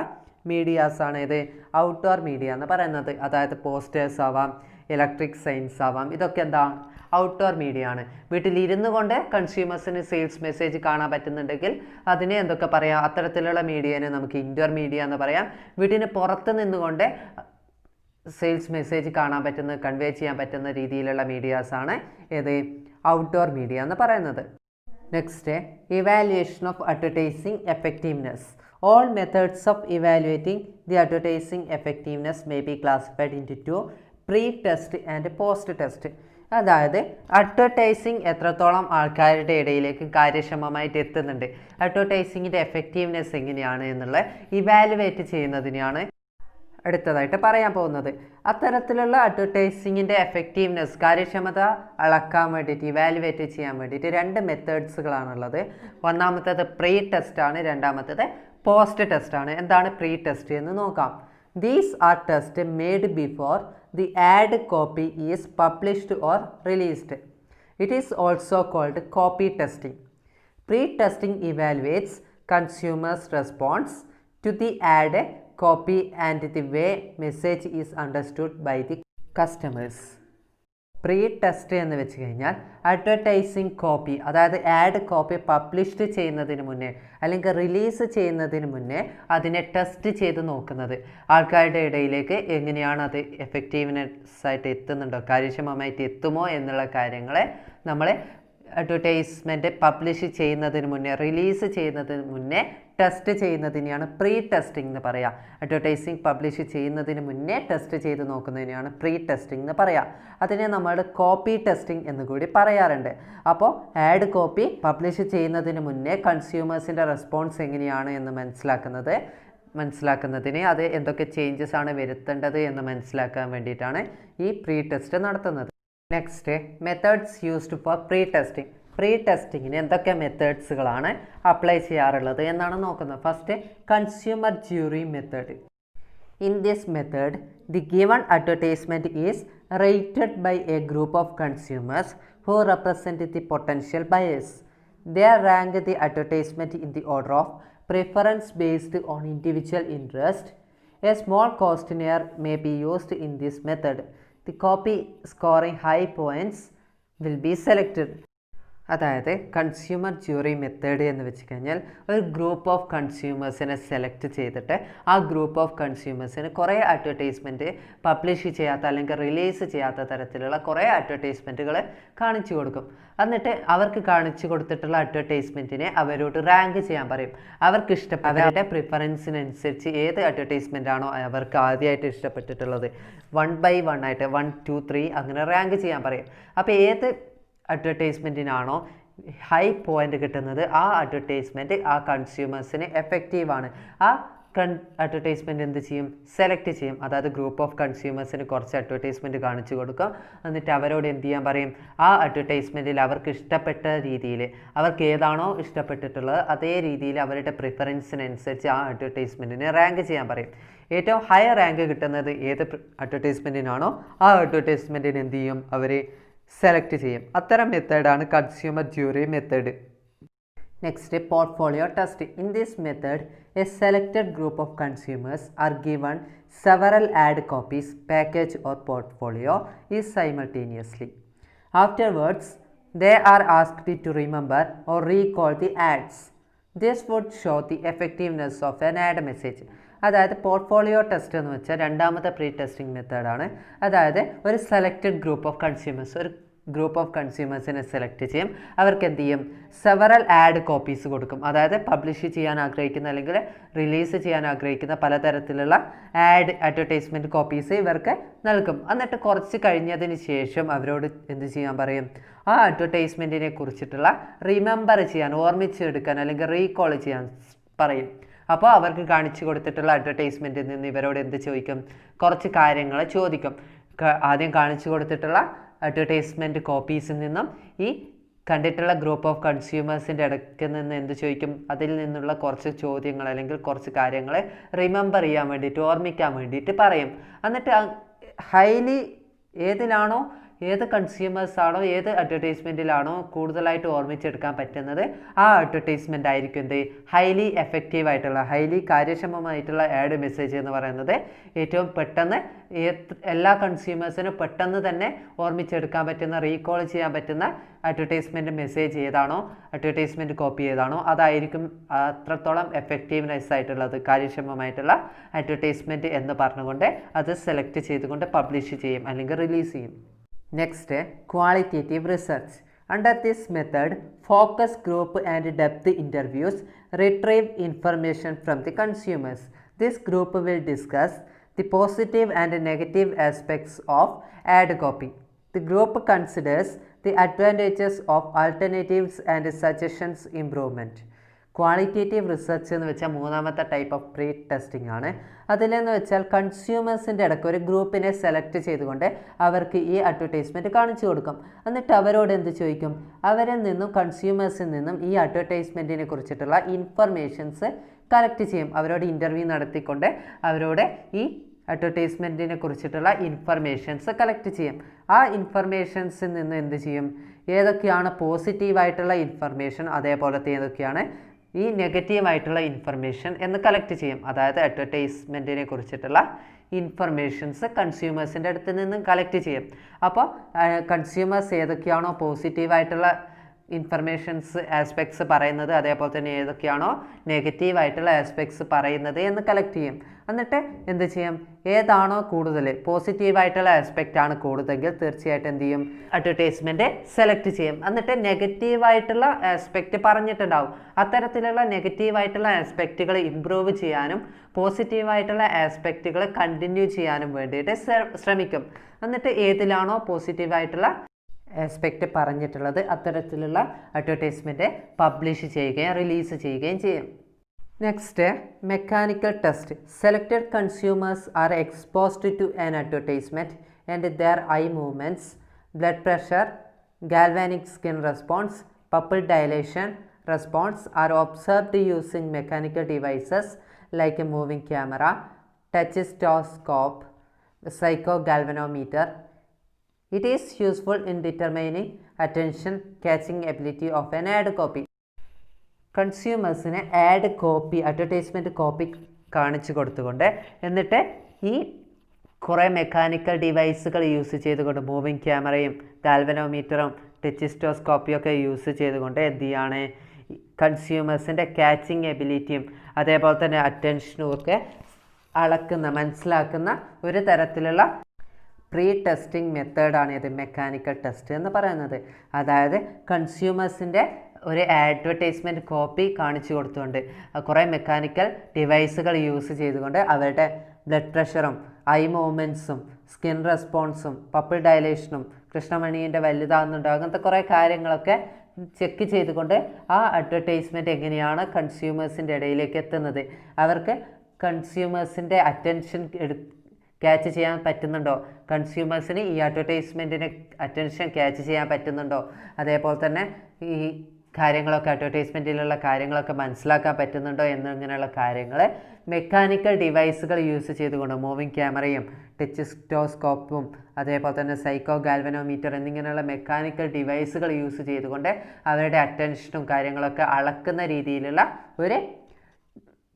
മീഡിയാസാണ് ഇത് ഔട്ട്ഡോർ മീഡിയ എന്ന് പറയുന്നത്. അതായത് പോസ്റ്റേഴ്സ് ആവാം, ഇലക്ട്രിക് സൈൻസ് ആവാം, ഇതൊക്കെ എന്താണ്? ഔട്ട്ഡോർ മീഡിയ ആണ്. വീട്ടിലിരുന്നു കൊണ്ട് കൺസ്യൂമേഴ്സിന് സെയിൽസ് മെസ്സേജ് കാണാൻ പറ്റുന്നുണ്ടെങ്കിൽ അതിനെ എന്തൊക്കെ പറയാം? അത്തരത്തിലുള്ള മീഡിയനെ നമുക്ക് ഇൻഡോർ മീഡിയ എന്ന് പറയാം. വീട്ടിന് പുറത്ത് നിന്നുകൊണ്ട് സെയിൽസ് മെസ്സേജ് കാണാൻ പറ്റുന്ന, കൺവേ ചെയ്യാൻ പറ്റുന്ന രീതിയിലുള്ള മീഡിയാസാണ് ഏത്? ഔട്ട്ഡോർ മീഡിയ എന്ന് പറയുന്നത്. Next, evaluation of advertising effectiveness. All methods of evaluating the advertising effectiveness may be classified into two: pre-test and post-test. അതായത് അഡ്വർടൈസിങ് എത്രത്തോളം ആൾക്കാരുടെ ഇടയിലേക്ക് കാര്യക്ഷമമായിട്ട് എത്തുന്നുണ്ട്, അഡ്വർടൈസിങ്ങിൻ്റെ എഫക്റ്റീവ്നെസ് എങ്ങനെയാണ് എന്നുള്ള ഇവാലുവേറ്റ് ചെയ്യുന്നതിനാണ് അടുത്തതായിട്ട് പറയാൻ പോകുന്നത്. അത്തരത്തിലുള്ള അഡ്വർടൈസിങ്ങിൻ്റെ എഫക്റ്റീവ്നെസ്, കാര്യക്ഷമത അളക്കാൻ വേണ്ടിയിട്ട്, ഇവാലുവേറ്റ് ചെയ്യാൻ വേണ്ടിയിട്ട് രണ്ട് മെത്തേഡ്സുകളാണുള്ളത്. ഒന്നാമത്തേത് പ്രീ ടെസ്റ്റ് ആണ്, രണ്ടാമത്തേത് പോസ്റ്റ് ടെസ്റ്റ് ആണ്. എന്താണ് പ്രീ ടെസ്റ്റ് എന്ന് നോക്കാം. These are test made before the ad copy is published or released. It is also called copy testing. Pre testing evaluates consumers response to the ad copy and the way message is understood by the customers. Pre test എന്ന് വെച്ച് കഴിഞ്ഞാൽ അഡ്വർടൈസിങ് കോപ്പി, അതായത് ആഡ് കോപ്പി പബ്ലിഷ് ചെയ്യുന്നതിന് മുന്നേ അല്ലെങ്കിൽ റിലീസ് ചെയ്യുന്നതിന് മുന്നേ അതിനെ ടെസ്റ്റ് ചെയ്ത് നോക്കുന്നത്, ആൾക്കാരുടെ ഇടയിലേക്ക് എങ്ങനെയാണ് അത് എഫക്റ്റീവ്നെസ് ആയിട്ട് എത്തുന്നുണ്ടോ, കാര്യക്ഷമമായിട്ട് എത്തുമോ എന്നുള്ള കാര്യങ്ങളെ നമ്മൾ അഡ്വർടൈസ്മെൻറ്റ് പബ്ലിഷ് ചെയ്യുന്നതിന് മുന്നേ, റിലീസ് ചെയ്യുന്നതിന് മുന്നേ ടെസ്റ്റ് ചെയ്യുന്നതിനെയാണ് പ്രീ ടെസ്റ്റിംഗ് എന്ന് പറയുക. അഡ്വർടൈസിങ് പബ്ലിഷ് ചെയ്യുന്നതിന് മുന്നേ ടെസ്റ്റ് ചെയ്ത് നോക്കുന്നതിനെയാണ് പ്രീ ടെസ്റ്റിംഗ് എന്ന് പറയുക. അതിനെ നമ്മൾ കോപ്പി ടെസ്റ്റിംഗ് എന്ന് കൂടി പറയാറുണ്ട്. അപ്പോൾ ആഡ് കോപ്പി പബ്ലിഷ് ചെയ്യുന്നതിന് മുന്നേ കൺസ്യൂമേഴ്സിൻ്റെ റെസ്പോൺസ് എങ്ങനെയാണ് എന്ന് മനസ്സിലാക്കുന്നതിന് അത് എന്തൊക്കെ ചേഞ്ചസ് ആണ് വരുത്തേണ്ടത് എന്ന് മനസ്സിലാക്കാൻ വേണ്ടിയിട്ടാണ് ഈ പ്രീ ടെസ്റ്റ് നടത്തുന്നത്. Next, methods used for pre testing. Pre ടെസ്റ്റിങ്ങിന് എന്തൊക്കെ മെത്തേഡ്സുകളാണ് അപ്ലൈ ചെയ്യാറുള്ളത് എന്നാണ് നോക്കുന്നത്. First, consumer jury method. In this method the given advertisement is rated by a group of consumers who represent the potential buyers. They rank the advertisement in the order of preference based on individual interest. A small questionnaire may be used in this method. The copy scoring high points will be selected. അതായത് കൺസ്യൂമർ ജൂറി മെത്തേഡ് എന്ന് വെച്ച് കഴിഞ്ഞാൽ ഒരു ഗ്രൂപ്പ് ഓഫ് കൺസ്യൂമേഴ്സിനെ സെലക്ട് ചെയ്തിട്ട് ആ ഗ്രൂപ്പ് ഓഫ് കൺസ്യൂമേഴ്സിന് കുറേ അഡ്വർടൈസ്മെൻറ്റ് പബ്ലിഷ് ചെയ്യാത്ത അല്ലെങ്കിൽ റിലീസ് ചെയ്യാത്ത തരത്തിലുള്ള കുറേ അഡ്വർടൈസ്മെൻറ്റുകൾ കാണിച്ചു കൊടുക്കും. എന്നിട്ട് അവർക്ക് കാണിച്ചു കൊടുത്തിട്ടുള്ള അഡ്വർടൈസ്മെൻറ്റിനെ അവരോട് റാങ്ക് ചെയ്യാൻ പറയും. അവർക്ക് അവരുടെ പ്രിഫറൻസിനനുസരിച്ച് ഏത് അഡ്വർടൈസ്മെൻ്റ് ആണോ അവർക്ക് ആദ്യമായിട്ട് ഇഷ്ടപ്പെട്ടിട്ടുള്ളത് 1 by 1 ആയിട്ട് 1, 2, 3 അങ്ങനെ റാങ്ക് ചെയ്യാൻ പറയും. അപ്പോൾ ഏത് അഡ്വർടൈസ്മെൻറ്റിനാണോ ഹൈ പോയിൻ്റ് കിട്ടുന്നത് ആ അഡ്വർടൈസ്മെൻറ്റ് ആ കൺസ്യൂമേഴ്സിന് എഫക്റ്റീവാണ്. ആ അഡ്വർടൈസ്മെൻറ്റ് എന്ത് ചെയ്യും? സെലക്ട് ചെയ്യും. അതായത് ഗ്രൂപ്പ് ഓഫ് കൺസ്യൂമേഴ്സിന് കുറച്ച് അഡ്വർടൈസ്മെൻറ്റ് കാണിച്ചു കൊടുക്കും. എന്നിട്ട് അവരോട് എന്ത് ചെയ്യാൻ പറയും? ആ അഡ്വർടൈസ്മെൻറ്റിൽ അവർക്ക് ഇഷ്ടപ്പെട്ട രീതിയിൽ, അവർക്ക് ഏതാണോ ഇഷ്ടപ്പെട്ടിട്ടുള്ളത് അതേ രീതിയിൽ അവരുടെ പ്രിഫറൻസിനനുസരിച്ച് ആ അഡ്വർടൈസ്മെൻറ്റിനെ റാങ്ക് ചെയ്യാൻ പറയും. ഏറ്റവും ഹൈ റാങ്ക് കിട്ടുന്നത് ഏത് അഡ്വർടൈസ്മെൻറ്റിനാണോ ആ അഡ്വർടൈസ്മെൻറ്റിന് എന്ത് ചെയ്യും? അവർ സെലക്ട് ചെയ്യും. അത്തരം മെത്തേഡാണ് consumer jury method. Next, portfolio test. In this method A selected group of consumers are given several add copies, package or portfolio is simultaneously. Afterwards, they are asked to remember or recall the ads. This would show the effectiveness of an ad message. അതായത് പോർട്ട്ഫോളിയോ ടെസ്റ്റ് എന്ന് വെച്ചാൽ രണ്ടാമത്തെ പ്രീ ടെസ്റ്റിംഗ് മെത്തേഡാണ്. അതായത് ഒരു സെലക്റ്റഡ് ഗ്രൂപ്പ് ഓഫ് കൺസ്യൂമേഴ്സ്, ഒരു ഗ്രൂപ്പ് ഓഫ് കൺസ്യൂമേഴ്സിനെ സെലക്ട് ചെയ്യും. അവർക്ക് എന്ത് ചെയ്യും? സെവറൽ ആഡ് കോപ്പീസ് കൊടുക്കും. അതായത് പബ്ലിഷ് ചെയ്യാൻ ആഗ്രഹിക്കുന്ന അല്ലെങ്കിൽ റിലീസ് ചെയ്യാൻ ആഗ്രഹിക്കുന്ന പലതരത്തിലുള്ള അഡ്വർടൈസ്മെൻറ്റ് കോപ്പീസ് ഇവർക്ക് നൽകും. എന്നിട്ട് കുറച്ച് കഴിഞ്ഞതിന് ശേഷം അവരോട് എന്ത് ചെയ്യാൻ പറയും? ആ അഡ്വർടൈസ്മെൻറ്റിനെ കുറിച്ചിട്ടുള്ള റിമെമ്പർ ചെയ്യാൻ, ഓർമ്മിച്ചെടുക്കാൻ അല്ലെങ്കിൽ റീകോൾ ചെയ്യാൻ പറയും. അപ്പോൾ അവർക്ക് കാണിച്ചു കൊടുത്തിട്ടുള്ള അഡ്വർടൈസ്മെൻറ്റിൽ നിന്ന് ഇവരോട് എന്ത് ചോദിക്കും? കുറച്ച് കാര്യങ്ങൾ ചോദിക്കും. ആദ്യം കാണിച്ചു കൊടുത്തിട്ടുള്ള അഡ്വർടൈസ്മെൻറ്റ് കോപ്പീസിൽ നിന്നും ഈ കണ്ടിട്ടുള്ള ഗ്രൂപ്പ് ഓഫ് കൺസ്യൂമേഴ്സിൻ്റെ ഇടയ്ക്ക് നിന്ന് എന്ത് ചോദിക്കും? അതിൽ നിന്നുള്ള കുറച്ച് ചോദ്യങ്ങൾ അല്ലെങ്കിൽ കുറച്ച് കാര്യങ്ങൾ റിമെമ്പർ ചെയ്യാൻ വേണ്ടിയിട്ട്, ഓർമ്മിക്കാൻ വേണ്ടിയിട്ട് പറയും. എന്നിട്ട് ഹൈലി ഏതിലാണോ, ഏത് കൺസ്യൂമേഴ്സാണോ, ഏത് അഡ്വർടൈസ്മെൻറ്റിലാണോ കൂടുതലായിട്ട് ഓർമ്മിച്ചെടുക്കാൻ പറ്റുന്നത് ആ അഡ്വർടൈസ്മെൻ്റ് ആയിരിക്കും എന്ത്? ഹൈലി എഫക്റ്റീവ് ആയിട്ടുള്ള, ഹൈലി കാര്യക്ഷമമായിട്ടുള്ള ആഡ് മെസ്സേജ് എന്ന് പറയുന്നത്. ഏറ്റവും പെട്ടെന്ന് എല്ലാ കൺസ്യൂമേഴ്സിനും പെട്ടെന്ന് തന്നെ ഓർമ്മിച്ചെടുക്കാൻ പറ്റുന്ന, റീകോൾ ചെയ്യാൻ പറ്റുന്ന അഡ്വർടൈസ്മെൻറ്റ് മെസ്സേജ് ഏതാണോ, അഡ്വർടൈസ്മെൻറ്റ് കോപ്പി ഏതാണോ അതായിരിക്കും അത്രത്തോളം എഫക്റ്റീവ്നെസ് ആയിട്ടുള്ളത്, കാര്യക്ഷമമായിട്ടുള്ള അഡ്വർടൈസ്മെൻറ്റ് എന്ന് പറഞ്ഞുകൊണ്ട് അത് സെലക്ട് ചെയ്തുകൊണ്ട് പബ്ലിഷ് ചെയ്യും അല്ലെങ്കിൽ റിലീസ് ചെയ്യും. Next, qualitative research. Under this method, focus group and depth interviews retrieve information from the consumers. This group will discuss the positive and negative aspects of ad copy. The group considers the advantages of alternatives and suggestions improvement. Qualitative research എന്ന് വെച്ചാൽ മൂന്നാമത്തെ ടൈപ്പ് ഓഫ് പ്രീ ടെസ്റ്റിംഗ് ആണ്. അതിലെന്ന് വെച്ചാൽ കൺസ്യൂമേഴ്സിൻ്റെ ഇടയ്ക്ക് ഒരു ഗ്രൂപ്പിനെ സെലക്ട് ചെയ്തുകൊണ്ട് അവർക്ക് ഈ അഡ്വർടൈസ്മെൻറ്റ് കാണിച്ചു കൊടുക്കും. എന്നിട്ട് അവരോട് എന്ത് ചോദിക്കും? അവരിൽ നിന്നും, കൺസ്യൂമേഴ്സിൽ നിന്നും ഈ അഡ്വർടൈസ്മെൻറ്റിനെ കുറിച്ചിട്ടുള്ള ഇൻഫർമേഷൻസ് കളക്ട് ചെയ്യും. അവരോട് ഇൻ്റർവ്യൂ നടത്തിക്കൊണ്ട് അവരോട് ഈ അഡ്വർടൈസ്മെൻറ്റിനെ കുറിച്ചിട്ടുള്ള ഇൻഫർമേഷൻസ് കളക്ട് ചെയ്യും. ആ ഇൻഫർമേഷൻസിൽ നിന്ന് എന്ത് ചെയ്യും? ഏതൊക്കെയാണ് പോസിറ്റീവായിട്ടുള്ള ഇൻഫർമേഷൻ, അതേപോലത്തെ ഏതൊക്കെയാണ് ഈ നെഗറ്റീവായിട്ടുള്ള ഇൻഫർമേഷൻ എന്ന് കളക്ട് ചെയ്യും. അതായത് അഡ്വർടൈസ്മെൻറ്റിനെ കുറിച്ചിട്ടുള്ള ഇൻഫർമേഷൻസ് കൺസ്യൂമേഴ്സിൻ്റെ അടുത്ത് നിന്നും കളക്ട് ചെയ്യും. അപ്പോൾ കൺസ്യൂമേഴ്സ് ഏതൊക്കെയാണോ പോസിറ്റീവായിട്ടുള്ള ഇൻഫർമേഷൻസ് ആസ്പെക്ട്സ് പറയുന്നത്, അതേപോലെ തന്നെ ഏതൊക്കെയാണോ നെഗറ്റീവായിട്ടുള്ള ആസ്പെക്ട്സ് പറയുന്നത് എന്ന് കളക്ട് ചെയ്യും. എന്നിട്ട് എന്ത് ചെയ്യും? ഏതാണോ കൂടുതൽ പോസിറ്റീവായിട്ടുള്ള ആസ്പെക്റ്റ് ആണ് കൂടുതലെങ്കിൽ തീർച്ചയായിട്ടും എന്ത് ചെയ്യും? അഡ്വർടൈസ്മെൻറ്റ് സെലക്ട് ചെയ്യും. എന്നിട്ട് നെഗറ്റീവായിട്ടുള്ള ആസ്പെക്റ്റ് പറഞ്ഞിട്ടുണ്ടാവും. അത്തരത്തിലുള്ള നെഗറ്റീവായിട്ടുള്ള ആസ്പെക്റ്റുകൾ ഇമ്പ്രൂവ് ചെയ്യാനും പോസിറ്റീവായിട്ടുള്ള ആസ്പെക്റ്റുകൾ കണ്ടിന്യൂ ചെയ്യാനും വേണ്ടിയിട്ട് ശ്രമിക്കും. എന്നിട്ട് ഏതിലാണോ പോസിറ്റീവായിട്ടുള്ള ആസ്പെക്റ്റ് പറഞ്ഞിട്ടുള്ളത് അത്തരത്തിലുള്ള അഡ്വർടൈസ്മെൻറ്റ് പബ്ലിഷ് ചെയ്യുകയും റിലീസ് ചെയ്യുകയും ചെയ്യും. Next, mechanical test. Selected consumers are exposed to an advertisement and their eye movements, blood pressure, galvanic skin response, pupil dilation response are observed using mechanical devices like a moving camera, tachistoscope, psycho galvanometer. It is useful in determining attention catching ability of an ad copy. കൺസ്യൂമേഴ്സിന് ആഡ് കോപ്പി, അഡ്വർടൈസ്മെൻറ്റ് കോപ്പി കാണിച്ചു കൊടുത്തുകൊണ്ട് എന്നിട്ട് ഈ കുറേ മെക്കാനിക്കൽ ഡിവൈസുകൾ യൂസ് ചെയ്തുകൊണ്ട്, മൂവിങ് ക്യാമറയും ഗാൽവനോമീറ്ററും ടെച്ചിസ്റ്റോസ്കോപ്പിയും ഒക്കെ യൂസ് ചെയ്തുകൊണ്ട് എന്ത് ചെയ്യാണ്? കൺസ്യൂമേഴ്സിൻ്റെ ക്യാച്ചിങ് എബിലിറ്റിയും അതേപോലെ തന്നെ അറ്റൻഷനും ഒക്കെ അളക്കുന്ന, മനസ്സിലാക്കുന്ന ഒരു തരത്തിലുള്ള പ്രീ ടെസ്റ്റിംഗ് മെത്തേഡാണ് ഇത് മെക്കാനിക്കൽ ടെസ്റ്റ് എന്ന് പറയുന്നത്. അതായത് കൺസ്യൂമേഴ്സിൻ്റെ ഒരു അഡ്വർടൈസ്മെൻറ്റ് കോപ്പി കാണിച്ചു കൊടുത്തുകൊണ്ട് കുറേ മെക്കാനിക്കൽ ഡിവൈസുകൾ യൂസ് ചെയ്തുകൊണ്ട് അവരുടെ ബ്ലഡ് പ്രഷറും ഐ മൂവ്മെൻറ്റ്സും സ്കിൻ റെസ്പോൺസും പപ്പിൾ ഡയലേഷനും കൃഷ്ണമണീൻ്റെ വലുതാകുന്നുണ്ടോ അങ്ങനത്തെ കുറേ കാര്യങ്ങളൊക്കെ ചെക്ക് ചെയ്തുകൊണ്ട് ആ അഡ്വർടൈസ്മെൻറ്റ് എങ്ങനെയാണ് കൺസ്യൂമേഴ്സിൻ്റെ ഇടയിലേക്ക് എത്തുന്നത്, അവർക്ക് കൺസ്യൂമേഴ്സിൻ്റെ അറ്റൻഷൻ ക്യാച്ച് ചെയ്യാൻ പറ്റുന്നുണ്ടോ, കൺസ്യൂമേഴ്സിന് ഈ അഡ്വർടൈസ്മെൻറ്റിന് അറ്റൻഷൻ ക്യാച്ച് ചെയ്യാൻ പറ്റുന്നുണ്ടോ, അതേപോലെ തന്നെ ഈ കാര്യങ്ങളൊക്കെ അഡ്വർടൈസ്മെൻറ്റിലുള്ള കാര്യങ്ങളൊക്കെ മനസ്സിലാക്കാൻ പറ്റുന്നുണ്ടോ എന്നിങ്ങനെയുള്ള കാര്യങ്ങൾ മെക്കാനിക്കൽ ഡിവൈസുകൾ യൂസ് ചെയ്തുകൊണ്ട്, മൂവിങ് ക്യാമറയും ടെച്ചിസ്റ്റോസ്കോപ്പും അതേപോലെ തന്നെ സൈക്കോ ഗാൽവനോമീറ്റർ എന്നിങ്ങനെയുള്ള മെക്കാനിക്കൽ ഡിവൈസുകൾ യൂസ് ചെയ്തുകൊണ്ട് അവരുടെ അറ്റൻഷനും കാര്യങ്ങളൊക്കെ അളക്കുന്ന രീതിയിലുള്ള ഒരു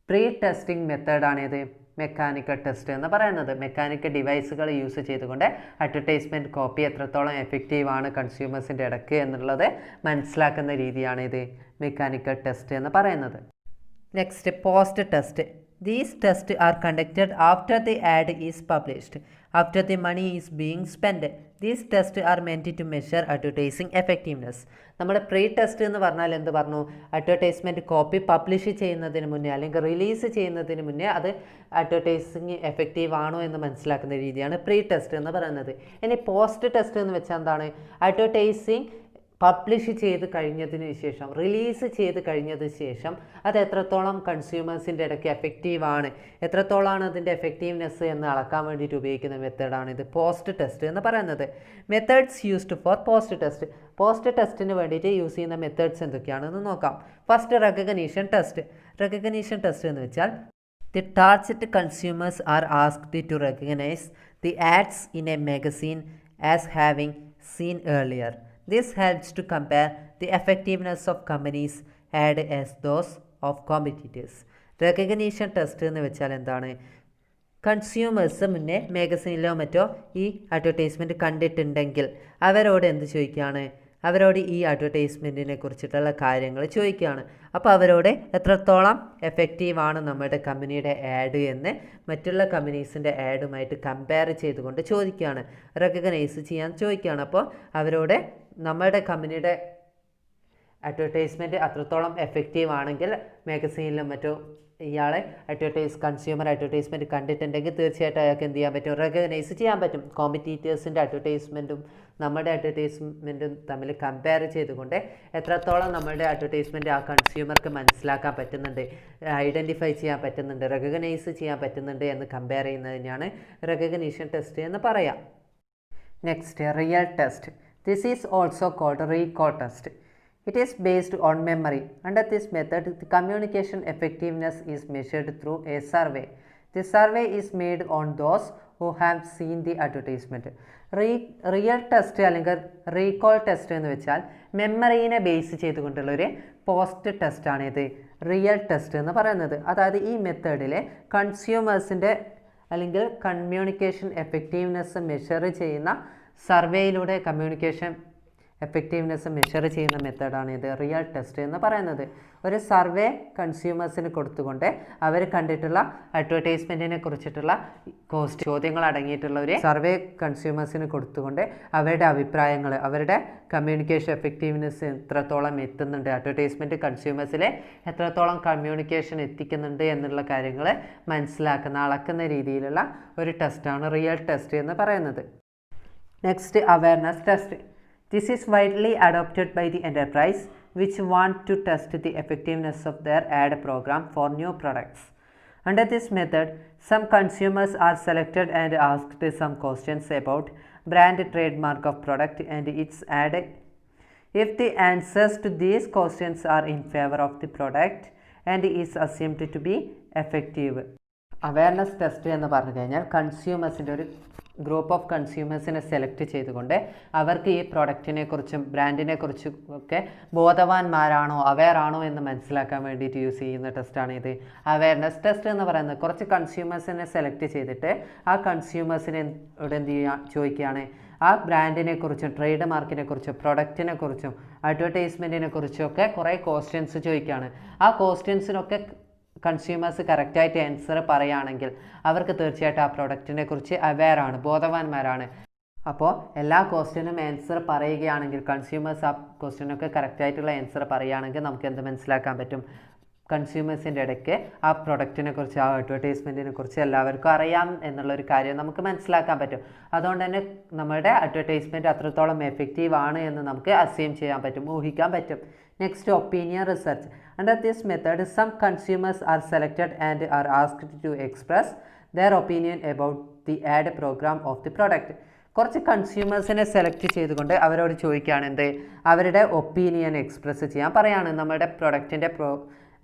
പ്രീ ടെസ്റ്റിംഗ് മെത്തേഡാണിത് മെക്കാനിക്കൽ ടെസ്റ്റ് എന്ന് പറയുന്നത്. മെക്കാനിക്കൽ ഡിവൈസുകൾ യൂസ് ചെയ്തുകൊണ്ട് അഡ്വർടൈസ്മെൻറ്റ് കോപ്പി എത്രത്തോളം എഫക്റ്റീവ് ആണ് കൺസ്യൂമേഴ്സിൻ്റെ ഇടയ്ക്ക് എന്നുള്ളത് മനസ്സിലാക്കുന്ന രീതിയാണ് ഇത് മെക്കാനിക്കൽ ടെസ്റ്റ് എന്ന് പറയുന്നത്. Next, post test. These tests are conducted after the ad is published, after the money is being spent. These tests are meant to measure advertising effectiveness. നമ്മുടെ പ്രീ ടെസ്റ്റ് എന്ന് പറഞ്ഞാൽ എന്ത് പറഞ്ഞു? അഡ്വർടൈസ്മെൻറ്റ് കോപ്പി പബ്ലിഷ് ചെയ്യുന്നതിന് മുന്നേ അല്ലെങ്കിൽ റിലീസ് ചെയ്യുന്നതിന് മുന്നേ അത് അഡ്വർടൈസിങ് എഫക്റ്റീവ് ആണോ എന്ന് മനസ്സിലാക്കുന്ന രീതിയാണ് പ്രീ ടെസ്റ്റ് എന്ന് പറയുന്നത്. ഇനി പോസ്റ്റ് ടെസ്റ്റ് എന്ന് വെച്ചാൽ എന്താണ്? അഡ്വർടൈസിങ് പബ്ലിഷ് ചെയ്ത് കഴിഞ്ഞതിന് ശേഷം, റിലീസ് ചെയ്ത് കഴിഞ്ഞതിന് ശേഷം അത് എത്രത്തോളം കൺസ്യൂമേഴ്സിൻ്റെ ഇടയ്ക്ക് എഫക്റ്റീവാണ്, എത്രത്തോളമാണ് അതിൻ്റെ എഫക്റ്റീവ്നെസ് എന്ന് അളക്കാൻ വേണ്ടിയിട്ട് ഉപയോഗിക്കുന്ന മെത്തേഡാണ് ഇത് പോസ്റ്റ് ടെസ്റ്റ് എന്ന് പറയുന്നത്. Methods used four post test. Post ടെസ്റ്റിന് വേണ്ടിയിട്ട് യൂസ് ചെയ്യുന്ന മെത്തേഡ്സ് എന്തൊക്കെയാണെന്ന് നോക്കാം. First, recognition test. Recognition test എന്ന് വെച്ചാൽ the target consumers are asked to recognize the ads in a magazine as having seen earlier. This helps to compare the effectiveness of companies' ad as those of competitors. Recognition test എന്ന് വെച്ചാൽ എന്താണ്? കൺസ്യൂമേഴ്സ് മുന്നേ മാഗസീനിലോ മറ്റോ ഈ അഡ്വർടൈസ്മെൻറ്റ് കണ്ടിട്ടുണ്ടെങ്കിൽ അവരോട് എന്ത് ചോദിക്കുകയാണ്? അവരോട് ഈ അഡ്വർടൈസ്മെൻറ്റിനെ കുറിച്ചിട്ടുള്ള കാര്യങ്ങൾ ചോദിക്കുകയാണ്. അപ്പോൾ അവരോട് എത്രത്തോളം എഫക്റ്റീവാണ് നമ്മുടെ കമ്പനിയുടെ ആഡ് എന്ന് മറ്റുള്ള കമ്പനീസിൻ്റെ ആഡുമായിട്ട് കമ്പയർ ചെയ്തുകൊണ്ട് ചോദിക്കുകയാണ്, റെക്കഗ്നൈസ് ചെയ്യാൻ ചോദിക്കുകയാണ്. അപ്പോൾ അവരോട് നമ്മുടെ കമ്പനിയുടെ അഡ്വർടൈസ്മെൻറ്റ് അത്രത്തോളം എഫക്റ്റീവ് ആണെങ്കിൽ മാഗസീനിലും മറ്റോ ഇയാളെ കൺസ്യൂമർ അഡ്വർടൈസ്മെൻറ്റ് കണ്ടിട്ടുണ്ടെങ്കിൽ തീർച്ചയായിട്ടും അയാൾക്ക് എന്ത് ചെയ്യാൻ പറ്റും? റെക്കഗ്നൈസ് ചെയ്യാൻ പറ്റും. കോമ്പറ്റീറ്റേഴ്സിൻ്റെ അഡ്വർടൈസ്മെൻറ്റും നമ്മുടെ അഡ്വർടൈസ്മെൻറ്റും തമ്മിൽ കമ്പയർ ചെയ്തുകൊണ്ട് എത്രത്തോളം നമ്മുടെ അഡ്വർടൈസ്മെൻറ്റ് ആ കൺസ്യൂമർക്ക് മനസ്സിലാക്കാൻ പറ്റുന്നുണ്ട്, ഐഡൻറ്റിഫൈ ചെയ്യാൻ പറ്റുന്നുണ്ട്, റെക്കഗ്നൈസ് ചെയ്യാൻ പറ്റുന്നുണ്ട് എന്ന് കമ്പയർ ചെയ്യുന്നതിനാണ് റെക്കഗ്നീഷൻ ടെസ്റ്റ് എന്ന് പറയാം. Next, real test. This is also called recall test. It is based on memory. Under this method, the communication effectiveness is measured through a survey. The survey is made on those who have seen the advertisement. Real test അല്ലെങ്കിൽ റീകോൾ ടെസ്റ്റ് എന്ന് വെച്ചാൽ മെമ്മറീനെ ബേസ് ചെയ്തുകൊണ്ടുള്ള ഒരു പോസ്റ്റ് ടെസ്റ്റാണിത് റിയൽ ടെസ്റ്റ് എന്ന് പറയുന്നത്. അതായത് ഈ മെത്തേഡിൽ കൺസ്യൂമേഴ്സിൻ്റെ അല്ലെങ്കിൽ കമ്മ്യൂണിക്കേഷൻ എഫക്റ്റീവ്നെസ് മെഷർ ചെയ്യുന്ന സർവേയിലൂടെ കമ്മ്യൂണിക്കേഷൻ എഫക്റ്റീവ്നെസ് മെഷർ ചെയ്യുന്ന മെത്തേഡാണ് ഇത് റിയൽ ടെസ്റ്റ് എന്ന് പറയുന്നത്. ഒരു സർവേ കൺസ്യൂമേഴ്സിന് കൊടുത്തുകൊണ്ട് അവർ കണ്ടിട്ടുള്ള അഡ്വർടൈസ്മെൻറ്റിനെ കുറിച്ചിട്ടുള്ള ചോദ്യങ്ങൾ അടങ്ങിയിട്ടുള്ള ഒരു സർവേ കൺസ്യൂമേഴ്സിന് കൊടുത്തുകൊണ്ട് അവരുടെ അഭിപ്രായങ്ങൾ, അവരുടെ കമ്മ്യൂണിക്കേഷൻ എഫക്റ്റീവ്നെസ് എത്രത്തോളം എത്തുന്നുണ്ട്, അഡ്വർടൈസ്മെൻറ്റ് കൺസ്യൂമേഴ്സിൽ എത്രത്തോളം കമ്മ്യൂണിക്കേഷൻ എത്തിക്കുന്നുണ്ട് എന്നുള്ള കാര്യങ്ങൾ മനസ്സിലാക്കുന്ന, അളക്കുന്ന രീതിയിലുള്ള ഒരു ടെസ്റ്റാണ് റിയൽ ടെസ്റ്റ് എന്ന് പറയുന്നത്. Next, awareness test. This is widely adopted by the enterprise which want to test the effectiveness of their ad program for new products. Under this method, some consumers are selected and asked some questions about brand trademark of product and its ad. If the answers to these questions are in favor of the product and is assumed to be effective. Awareness test എന്ന് പറഞ്ഞു കഴിഞ്ഞാൽ കൺസ്യൂമേഴ്സിൻ്റെ ഒരു ഗ്രൂപ്പ് ഓഫ് കൺസ്യൂമേഴ്സിനെ സെലക്ട് ചെയ്തുകൊണ്ട് അവർക്ക് ഈ പ്രൊഡക്റ്റിനെ കുറിച്ചും ബ്രാൻഡിനെ കുറിച്ചും ഒക്കെ ബോധവാന്മാരാണോ അവെയർ ആണോ എന്ന് മനസ്സിലാക്കാൻ വേണ്ടിയിട്ട് യൂസ് ചെയ്യുന്ന ടെസ്റ്റാണ് ഇത് അവയർനെസ് ടെസ്റ്റ് എന്ന് പറയുന്നത്. കുറച്ച് കൺസ്യൂമേഴ്സിനെ സെലക്ട് ചെയ്തിട്ട് ആ കൺസ്യൂമേഴ്സിനെ എന്ത് ചോദിക്കുകയാണ്, ആ ബ്രാൻഡിനെ കുറിച്ചും ട്രേഡ് മാർക്കിനെ കുറിച്ചും പ്രൊഡക്റ്റിനെ കുറിച്ചും അഡ്വർടൈസ്മെൻറ്റിനെ കുറിച്ചൊക്കെ കുറേ ക്വസ്റ്റ്യൻസ് ചോദിക്കുകയാണ്. ആ ക്വസ്റ്റ്യൻസിനൊക്കെ കൺസ്യൂമേഴ്സ് കറക്റ്റായിട്ട് ആൻസർ പറയുകയാണെങ്കിൽ അവർക്ക് തീർച്ചയായിട്ടും ആ പ്രൊഡക്റ്റിനെ കുറിച്ച് അവെയർ ആണ്, ബോധവാന്മാരാണ്. അപ്പോൾ എല്ലാ ക്വസ്റ്റ്യനും ആൻസർ പറയുകയാണെങ്കിൽ കൺസ്യൂമേഴ്സ് ആ ക്വസ്റ്റ്യനൊക്കെ കറക്റ്റായിട്ടുള്ള ആൻസർ പറയുകയാണെങ്കിൽ നമുക്ക് എന്ത് മനസ്സിലാക്കാൻ പറ്റും? കൺസ്യൂമേഴ്സിൻ്റെ ഇടയ്ക്ക് ആ പ്രൊഡക്റ്റിനെ കുറിച്ച്, ആ അഡ്വർടൈസ്മെൻറ്റിനെ കുറിച്ച് എല്ലാവർക്കും അറിയാം എന്നുള്ളൊരു കാര്യം നമുക്ക് മനസ്സിലാക്കാൻ പറ്റും. അതുകൊണ്ട് തന്നെ നമ്മുടെ അഡ്വർടൈസ്മെൻറ്റ് അത്രത്തോളം എഫക്റ്റീവ് ആണ് എന്ന് നമുക്ക് അസ്യൂം ചെയ്യാൻ പറ്റും, ഊഹിക്കാൻ പറ്റും. Next, opinion research. Under this method, some consumers are selected and are asked to express their opinion about the ad program of the product. കുറച്ച് കൺസ്യൂമേഴ്സിനെ സെലക്ട് ചെയ്തുകൊണ്ട് അവരോട് ചോദിക്കുകയാണ് എന്ത്, അവരുടെ ഒപ്പീനിയൻ എക്സ്പ്രസ് ചെയ്യാൻ പറയാണ്. നമ്മുടെ പ്രൊഡക്റ്റിൻ്റെ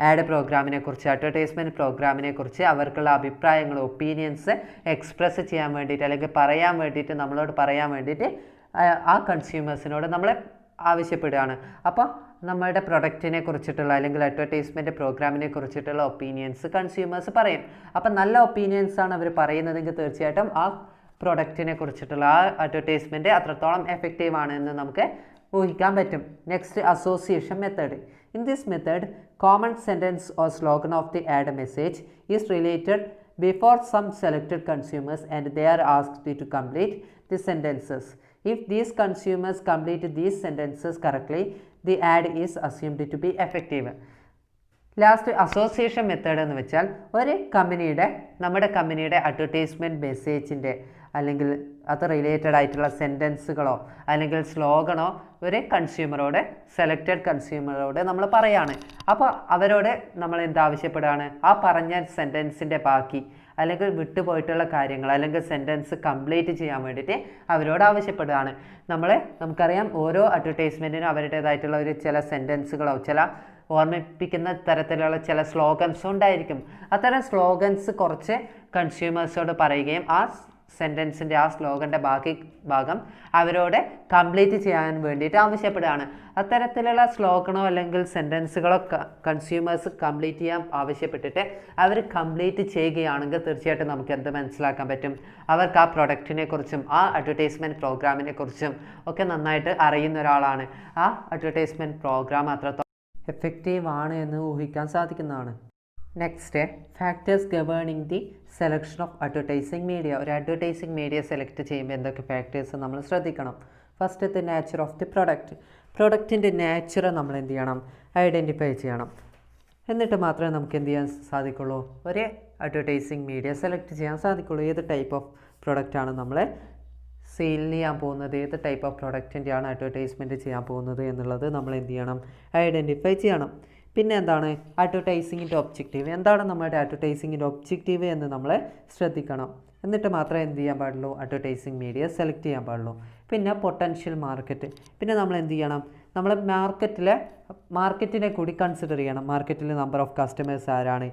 ആഡ് പ്രോഗ്രാമിനെ കുറിച്ച്, അഡ്വർടൈസ്മെൻറ്റ് പ്രോഗ്രാമിനെ കുറിച്ച് അവർക്കുള്ള അഭിപ്രായങ്ങൾ, ഒപ്പീനിയൻസ് എക്സ്പ്രസ് ചെയ്യാൻ വേണ്ടിയിട്ട് അല്ലെങ്കിൽ പറയാൻ വേണ്ടിയിട്ട്, നമ്മളോട് പറയാൻ വേണ്ടിയിട്ട് ആ കൺസ്യൂമേഴ്സിനോട് നമ്മളെ ആവശ്യപ്പെടുകയാണ്. അപ്പോൾ നമ്മളുടെ പ്രൊഡക്റ്റിനെ കുറിച്ചിട്ടുള്ള അല്ലെങ്കിൽ അഡ്വർടൈസ്മെൻറ്റ് പ്രോഗ്രാമിനെ കുറിച്ചിട്ടുള്ള ഒപ്പീനിയൻസ് കൺസ്യൂമേഴ്സ് പറയും. അപ്പം നല്ല ഒപ്പീനിയൻസ് ആണ് അവർ പറയുന്നതെങ്കിൽ തീർച്ചയായിട്ടും ആ പ്രൊഡക്റ്റിനെ കുറിച്ചിട്ടുള്ള ആ അഡ്വർടൈസ്മെൻറ്റ് അത്രത്തോളം എഫക്റ്റീവ് ആണ് എന്ന് നമുക്ക് ഊഹിക്കാൻ പറ്റും. Next, association method. In this method, common sentence or slogan of the ad message is related before some selected consumers and they are asked to complete the sentences. If these consumers complete these sentences correctly, the ad is assumed to be effective. Last, association method എന്ന് വെച്ചാൽ നമ്മുടെ കമ്പനിയുടെ അഡ്വർടൈസ്മെൻറ്റ് മെസ്സേജിൻ്റെ അല്ലെങ്കിൽ അത് റിലേറ്റഡ് ആയിട്ടുള്ള സെൻറ്റൻസുകളോ അല്ലെങ്കിൽ സ്ലോഗനോ ഒരു കൺസ്യൂമറോട്, സെലക്റ്റഡ് കൺസ്യൂമറോട് നമ്മൾ പറയാണ്. അപ്പോൾ അവരോട് നമ്മൾ എന്താവശ്യപ്പെടുകയാണ്, ആ പറഞ്ഞ സെൻറ്റൻസിൻ്റെ ബാക്കി അല്ലെങ്കിൽ വിട്ടുപോയിട്ടുള്ള കാര്യങ്ങൾ അല്ലെങ്കിൽ സെൻറ്റൻസ് കംപ്ലീറ്റ് ചെയ്യാൻ വേണ്ടിയിട്ട് അവരോട് ആവശ്യപ്പെടുകയാണ്. നമുക്കറിയാം ഓരോ അഡ്വർടൈസ്മെൻറ്റിനും അവരുടേതായിട്ടുള്ള ചില സെൻറ്റൻസുകളോ ചില ഓർമ്മിപ്പിക്കുന്ന തരത്തിലുള്ള ചില സ്ലോഗൻസ് ഉണ്ടായിരിക്കും. അത്തരം സ്ലോഗൻസ് കുറച്ച് കൺസ്യൂമേഴ്സോട് പറയുകയും ആ സെൻറ്റൻസിൻ്റെ ആ സ്ലോഗൻ്റെ ബാക്കി ഭാഗം അവരോട് കംപ്ലീറ്റ് ചെയ്യാൻ വേണ്ടിയിട്ട് ആവശ്യപ്പെടുകയാണ്. അത്തരത്തിലുള്ള സ്ലോഗനോ അല്ലെങ്കിൽ സെൻറ്റൻസുകളോ കൺസ്യൂമേഴ്സ് കംപ്ലീറ്റ് ചെയ്യാൻ ആവശ്യപ്പെട്ടിട്ട് അവർ കംപ്ലീറ്റ് ചെയ്യുകയാണെങ്കിൽ തീർച്ചയായിട്ടും നമുക്ക് എന്ത് മനസ്സിലാക്കാൻ പറ്റും, അവർക്ക് ആ പ്രൊഡക്റ്റിനെ കുറിച്ചും ആ അഡ്വർടൈസ്മെൻറ്റ് പ്രോഗ്രാമിനെ കുറിച്ചും ഒക്കെ നന്നായിട്ട് അറിയുന്ന ഒരാളാണ്. ആ അഡ്വർടൈസ്മെൻറ്റ് പ്രോഗ്രാം അത്രത്തോളം എഫക്റ്റീവ് ആണ് എന്ന് ഊഹിക്കാൻ സാധിക്കുന്നതാണ്. Next, factors governing the selection of advertising media. ഒരു അഡ്വർടൈസിങ് മീഡിയ സെലക്ട് ചെയ്യുമ്പോൾ എന്തൊക്കെ ഫാക്ടേഴ്സ് നമ്മൾ ശ്രദ്ധിക്കണം. ഫസ്റ്റത്തെ, നേച്ചർ ഓഫ് ദി പ്രൊഡക്റ്റിൻ്റെ നേച്ചർ നമ്മൾ എന്ത് ചെയ്യണം, ഐഡൻറ്റിഫൈ ചെയ്യണം. എന്നിട്ട് മാത്രമേ നമുക്ക് എന്ത് ചെയ്യാൻ സാധിക്കുള്ളൂ, ഒരു അഡ്വർടൈസിങ് മീഡിയ സെലക്ട് ചെയ്യാൻ സാധിക്കുള്ളൂ. ഏത് ടൈപ്പ് ഓഫ് പ്രൊഡക്റ്റാണ് നമ്മൾ സെയിൽ ചെയ്യാൻ പോകുന്നത്, ഏത് ടൈപ്പ് ഓഫ് പ്രൊഡക്റ്റിൻ്റെയാണ് അഡ്വർടൈസ്മെൻറ്റ് ചെയ്യാൻ പോകുന്നത് എന്നുള്ളത് നമ്മൾ എന്ത് ചെയ്യണം, ഐഡൻറ്റിഫൈ ചെയ്യണം. പിന്നെ എന്താണ് അഡ്വർടൈസിങ്ങിൻ്റെ ഒബ്ജക്റ്റീവ്, എന്താണ് നമ്മുടെ അഡ്വർടൈസിങ്ങിൻ്റെ ഒബ്ജക്റ്റീവ് എന്ന് നമ്മൾ ശ്രദ്ധിക്കണം. എന്നിട്ട് മാത്രമേ എന്ത് ചെയ്യാൻ പാടുള്ളൂ, അഡ്വർടൈസിങ് മീഡിയ സെലക്ട് ചെയ്യാൻ പാടുള്ളൂ. പിന്നെ പൊട്ടൻഷ്യൽ മാർക്കറ്റ്, പിന്നെ നമ്മൾ എന്ത് ചെയ്യണം, നമ്മൾ മാർക്കറ്റിനെ കൂടി കൺസിഡർ ചെയ്യണം. മാർക്കറ്റിൽ നമ്പർ ഓഫ് കസ്റ്റമേഴ്സ് ആരാണ്,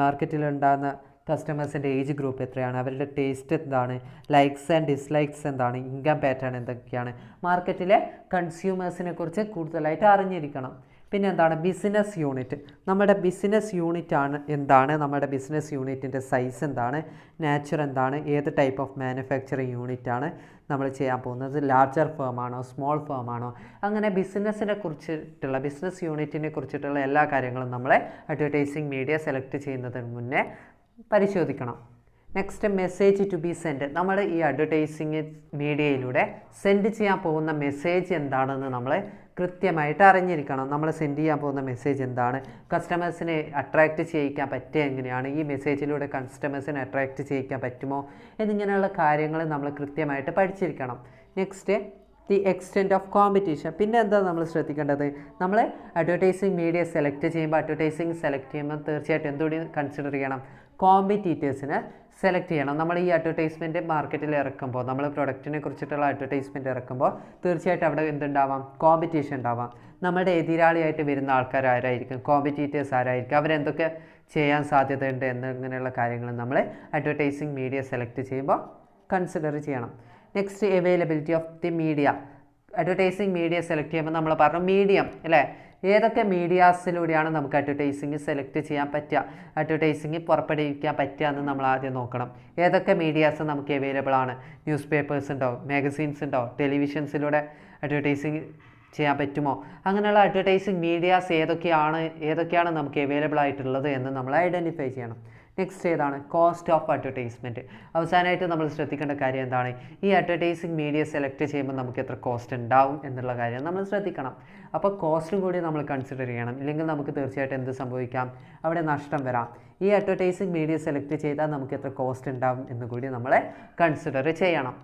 മാർക്കറ്റിലുണ്ടാകുന്ന കസ്റ്റമേഴ്സിൻ്റെ ഏജ് ഗ്രൂപ്പ് എത്രയാണ്, അവരുടെ ടേസ്റ്റ് എന്താണ്, ലൈക്സ് ആൻഡ് ഡിസ്ലൈക്സ് എന്താണ്, ഇൻകം പാറ്റേൺ എന്തൊക്കെയാണ്, മാർക്കറ്റിലെ കൺസ്യൂമേഴ്സിനെ കുറിച്ച് കൂടുതലായിട്ട് അറിഞ്ഞിരിക്കണം. പിന്നെ എന്താണ് ബിസിനസ് യൂണിറ്റ്, നമ്മുടെ ബിസിനസ് യൂണിറ്റാണ് എന്താണ്, നമ്മുടെ ബിസിനസ് യൂണിറ്റിൻ്റെ സൈസ് എന്താണ്, നാച്ചർ എന്താണ്, ഏത് ടൈപ്പ് ഓഫ് മാനുഫാക്ചറിങ് യൂണിറ്റാണ് നമ്മൾ ചെയ്യാൻ പോകുന്നത്, ലാർജർ ഫേം ആണോ സ്മോൾ ഫേം ആണോ, അങ്ങനെ ബിസിനസ്സിനെ കുറിച്ചിട്ടുള്ള ബിസിനസ് യൂണിറ്റിനെ കുറിച്ചിട്ടുള്ള എല്ലാ കാര്യങ്ങളും നമ്മളെ അഡ്വർടൈസിങ് മീഡിയ സെലക്ട് ചെയ്യുന്നതിന് മുന്നേ പരിശോധിക്കണം. Next, message to be send. നമ്മൾ ഈ അഡ്വർടൈസിങ് മീഡിയയിലൂടെ സെൻഡ് ചെയ്യാൻ പോകുന്ന മെസ്സേജ് എന്താണെന്ന് നമ്മൾ കൃത്യമായിട്ട് അറിഞ്ഞിരിക്കണം. നമ്മൾ സെൻഡ് ചെയ്യാൻ പോകുന്ന മെസ്സേജ് എന്താണ്, കസ്റ്റമേഴ്സിനെ അട്രാക്റ്റ് ചെയ്യിക്കാൻ പറ്റുക എങ്ങനെയാണ്, ഈ മെസ്സേജിലൂടെ കസ്റ്റമേഴ്സിനെ അട്രാക്റ്റ് ചെയ്യിക്കാൻ പറ്റുമോ എന്നിങ്ങനെയുള്ള കാര്യങ്ങൾ നമ്മൾ കൃത്യമായിട്ട് പഠിച്ചിരിക്കണം. Next, the extent of competition. പിന്നെ എന്താ നമ്മൾ ശ്രദ്ധിക്കേണ്ടത്, നമ്മൾ അഡ്വർടൈസിങ് മീഡിയ സെലക്ട് ചെയ്യുമ്പോൾ തീർച്ചയായിട്ടും എന്തുകൂടി കൺസിഡർ ചെയ്യണം, കോമ്പറ്റീറ്റേഴ്സിനെ സെലക്ട് ചെയ്യണം. നമ്മൾ ഈ അഡ്വർടൈസ്മെൻറ്റ് മാർക്കറ്റിൽ ഇറക്കുമ്പോൾ, നമ്മൾ പ്രൊഡക്റ്റിനെ കുറിച്ചിട്ടുള്ള അഡ്വർടൈസ്മെൻറ്റ് ഇറക്കുമ്പോൾ തീർച്ചയായിട്ടും അവിടെ എന്തുണ്ടാവാം, കോമ്പറ്റീഷൻ ഉണ്ടാവാം. നമ്മുടെ എതിരാളിയായിട്ട് വരുന്ന ആൾക്കാർ ആരായിരിക്കും, കോമ്പറ്റീറ്റേഴ്സ് ആരായിരിക്കും, അവരെന്തൊക്കെ ചെയ്യാൻ സാധ്യതയുണ്ട് എന്നിങ്ങനെയുള്ള കാര്യങ്ങൾ നമ്മൾ അഡ്വർടൈസിങ് മീഡിയ സെലക്ട് ചെയ്യുമ്പോൾ കൺസിഡർ ചെയ്യണം. Next, availability of the media. Advertising media select ചെയ്യുമ്പോൾ നമ്മൾ പറഞ്ഞു മീഡിയം അല്ലേ, ഏതൊക്കെ മീഡിയാസിലൂടെയാണ് നമുക്ക് അഡ്വർടൈസിങ് സെലക്ട് ചെയ്യാൻ പറ്റുക, അഡ്വർടൈസിങ് പുറപ്പെടുവിക്കാൻ പറ്റുക എന്ന് നമ്മൾ ആദ്യം നോക്കണം. ഏതൊക്കെ മീഡിയാസ് നമുക്ക് അവൈലബിൾ ആണ്, ന്യൂസ് പേപ്പേഴ്സ് ഉണ്ടോ, മാഗസീൻസ് ഉണ്ടോ, ടെലിവിഷൻസിലൂടെ അഡ്വർടൈസിങ് ചെയ്യാൻ പറ്റുമോ, അങ്ങനെയുള്ള അഡ്വർടൈസിങ് മീഡിയാസ് ഏതൊക്കെയാണ് നമുക്ക് അവൈലബിൾ ആയിട്ടുള്ളത് എന്ന് നമ്മൾ ഐഡൻറ്റിഫൈ ചെയ്യണം. നെക്സ്റ്റ് ഏതാണ്, കോസ്റ്റ് ഓഫ് അഡ്വർടൈസ്മെൻറ്റ്. അവസാനമായിട്ട് നമ്മൾ ശ്രദ്ധിക്കേണ്ട കാര്യം എന്താണ്, ഈ അഡ്വർടൈസിങ് മീഡിയ സെലക്ട് ചെയ്യുമ്പോൾ നമുക്ക് എത്ര കോസ്റ്റ് ഉണ്ടാവും എന്നുള്ള കാര്യം നമ്മൾ ശ്രദ്ധിക്കണം. അപ്പോൾ കോസ്റ്റും കൂടി നമ്മൾ കൺസിഡർ ചെയ്യണം, ഇല്ലെങ്കിൽ നമുക്ക് തീർച്ചയായിട്ടും എന്ത് സംഭവിക്കാം, അവിടെ നഷ്ടം വരാം. ഈ അഡ്വർടൈസിങ് മീഡിയ സെലക്ട് ചെയ്താൽ നമുക്ക് എത്ര കോസ്റ്റ് ഉണ്ടാവും എന്ന് കൂടി നമ്മൾ കൺസിഡർ ചെയ്യണം.